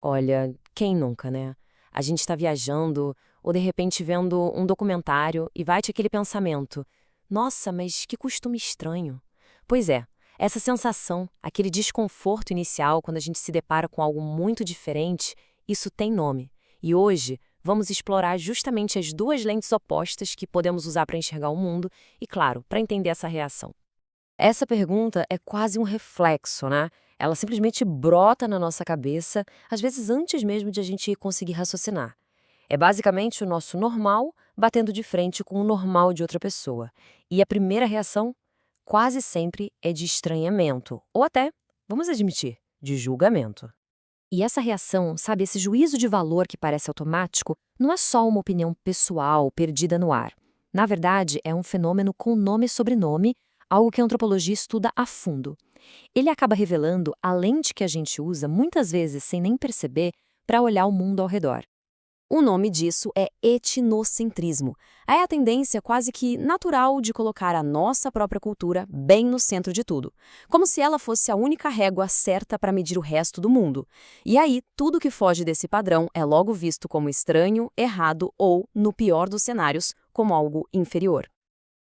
Olha, quem nunca, né? A gente está viajando ou de repente vendo um documentário e bate aquele pensamento: nossa, mas que costume estranho. Pois é, essa sensação, aquele desconforto inicial quando a gente se depara com algo muito diferente, isso tem nome. E hoje vamos explorar justamente as duas lentes opostas que podemos usar para enxergar o mundo e, claro, para entender essa reação. Essa pergunta é quase um reflexo, né? Ela simplesmente brota na nossa cabeça, às vezes antes mesmo de a gente conseguir raciocinar. É basicamente o nosso normal batendo de frente com o normal de outra pessoa. E a primeira reação, quase sempre, é de estranhamento, ou até, vamos admitir, de julgamento. E essa reação, sabe, esse juízo de valor que parece automático, não é só uma opinião pessoal perdida no ar. Na verdade, é um fenômeno com nome e sobrenome, algo que a antropologia estuda a fundo. Ele acaba revelando a lente que a gente usa, muitas vezes sem nem perceber, para olhar o mundo ao redor. O nome disso é etnocentrismo. É a tendência quase que natural de colocar a nossa própria cultura bem no centro de tudo, como se ela fosse a única régua certa para medir o resto do mundo. E aí, tudo que foge desse padrão é logo visto como estranho, errado ou, no pior dos cenários, como algo inferior.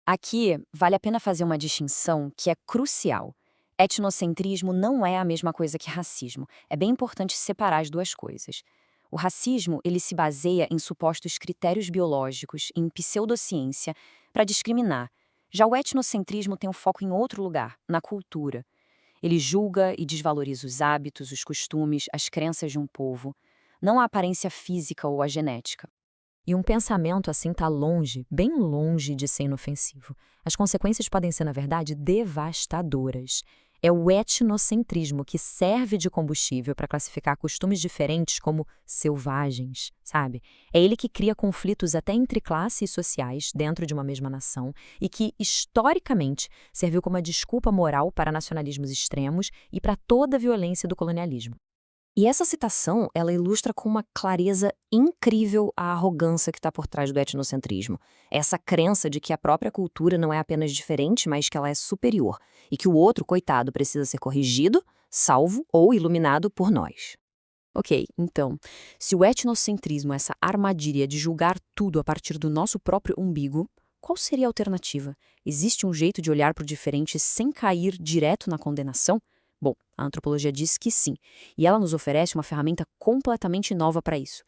Aqui, vale a pena fazer uma distinção que é crucial. Etnocentrismo não é a mesma coisa que racismo. É bem importante separar as duas coisas. O racismo, ele se baseia em supostos critérios biológicos, em pseudociência, para discriminar. Já o etnocentrismo tem um foco em outro lugar, na cultura. Ele julga e desvaloriza os hábitos, os costumes, as crenças de um povo, não a aparência física ou a genética. E um pensamento assim está longe, bem longe de ser inofensivo. As consequências podem ser, na verdade, devastadoras. É o etnocentrismo que serve de combustível para classificar costumes diferentes como selvagens, sabe? É ele que cria conflitos até entre classes sociais dentro de uma mesma nação e que, historicamente, serviu como uma desculpa moral para nacionalismos extremos e para toda a violência do colonialismo. E essa citação, ela ilustra com uma clareza incrível a arrogância que está por trás do etnocentrismo. Essa crença de que a própria cultura não é apenas diferente, mas que ela é superior. E que o outro, coitado, precisa ser corrigido, salvo ou iluminado por nós. Ok, então, se o etnocentrismo é essa armadilha de julgar tudo a partir do nosso próprio umbigo, qual seria a alternativa? Existe um jeito de olhar para o diferente sem cair direto na condenação? Bom, a antropologia diz que sim, e ela nos oferece uma ferramenta completamente nova para isso.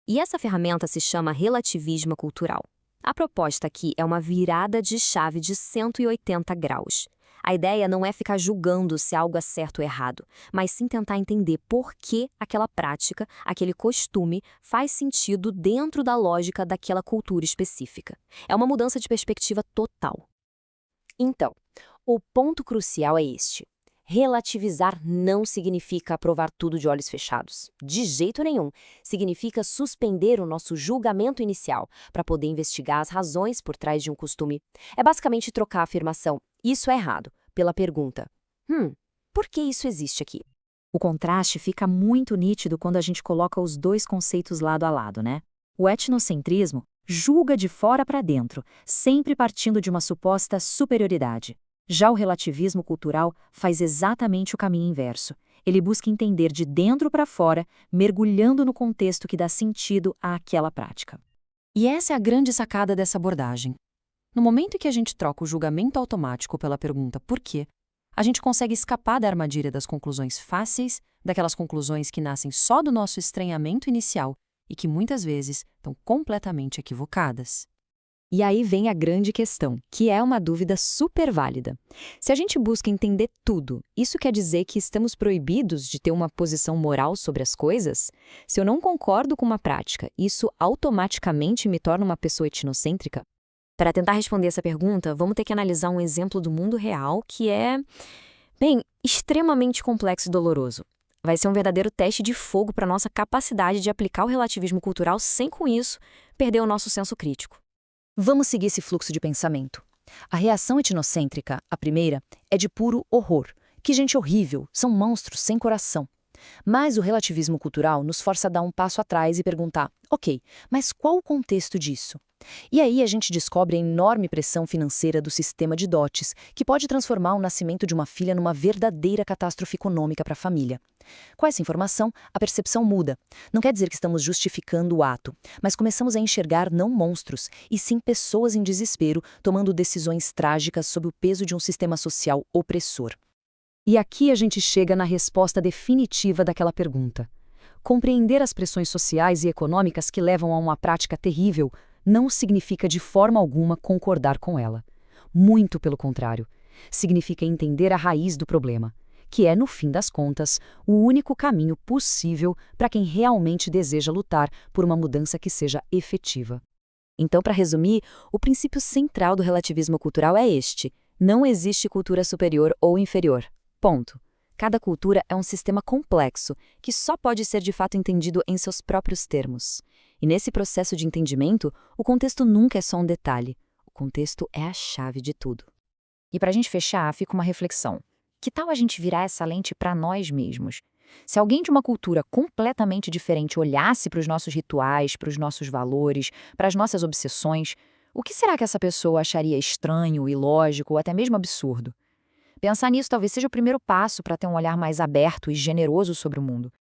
E essa ferramenta se chama relativismo cultural. A proposta aqui é uma virada de chave de 180 graus. A ideia não é ficar julgando se algo é certo ou errado, mas sim tentar entender por que aquela prática, aquele costume, faz sentido dentro da lógica daquela cultura específica. É uma mudança de perspectiva total. Então, o ponto crucial é este. Relativizar não significa aprovar tudo de olhos fechados. De jeito nenhum. Significa suspender o nosso julgamento inicial para poder investigar as razões por trás de um costume. É basicamente trocar a afirmação "isso é errado" pela pergunta por que isso existe aqui? O contraste fica muito nítido quando a gente coloca os dois conceitos lado a lado, né? O etnocentrismo julga de fora para dentro, sempre partindo de uma suposta superioridade. Já o relativismo cultural faz exatamente o caminho inverso. Ele busca entender de dentro para fora, mergulhando no contexto que dá sentido àquela prática. E essa é a grande sacada dessa abordagem. No momento em que a gente troca o julgamento automático pela pergunta "por quê?", a gente consegue escapar da armadilha das conclusões fáceis, daquelas conclusões que nascem só do nosso estranhamento inicial e que muitas vezes estão completamente equivocadas. E aí vem a grande questão, que é uma dúvida super válida. Se a gente busca entender tudo, isso quer dizer que estamos proibidos de ter uma posição moral sobre as coisas? Se eu não concordo com uma prática, isso automaticamente me torna uma pessoa etnocêntrica? Para tentar responder essa pergunta, vamos ter que analisar um exemplo do mundo real que é, bem, extremamente complexo e doloroso. Vai ser um verdadeiro teste de fogo para a nossa capacidade de aplicar o relativismo cultural sem, com isso, perder o nosso senso crítico. Vamos seguir esse fluxo de pensamento. A reação etnocêntrica, a primeira, é de puro horror. Que gente horrível, são monstros sem coração. Mas o relativismo cultural nos força a dar um passo atrás e perguntar, ok, mas qual o contexto disso? E aí a gente descobre a enorme pressão financeira do sistema de dotes, que pode transformar o nascimento de uma filha numa verdadeira catástrofe econômica para a família. Com essa informação, a percepção muda. Não quer dizer que estamos justificando o ato, mas começamos a enxergar não monstros, e sim pessoas em desespero tomando decisões trágicas sob o peso de um sistema social opressor. E aqui a gente chega na resposta definitiva daquela pergunta. Compreender as pressões sociais e econômicas que levam a uma prática terrível não significa de forma alguma concordar com ela. Muito pelo contrário. Significa entender a raiz do problema, que é, no fim das contas, o único caminho possível para quem realmente deseja lutar por uma mudança que seja efetiva. Então, para resumir, o princípio central do relativismo cultural é este: não existe cultura superior ou inferior. Ponto. Cada cultura é um sistema complexo, que só pode ser de fato entendido em seus próprios termos. E nesse processo de entendimento, o contexto nunca é só um detalhe. O contexto é a chave de tudo. E para a gente fechar, fica uma reflexão. Que tal a gente virar essa lente para nós mesmos? Se alguém de uma cultura completamente diferente olhasse para os nossos rituais, para os nossos valores, para as nossas obsessões, o que será que essa pessoa acharia estranho, ilógico ou até mesmo absurdo? Pensar nisso talvez seja o primeiro passo para ter um olhar mais aberto e generoso sobre o mundo.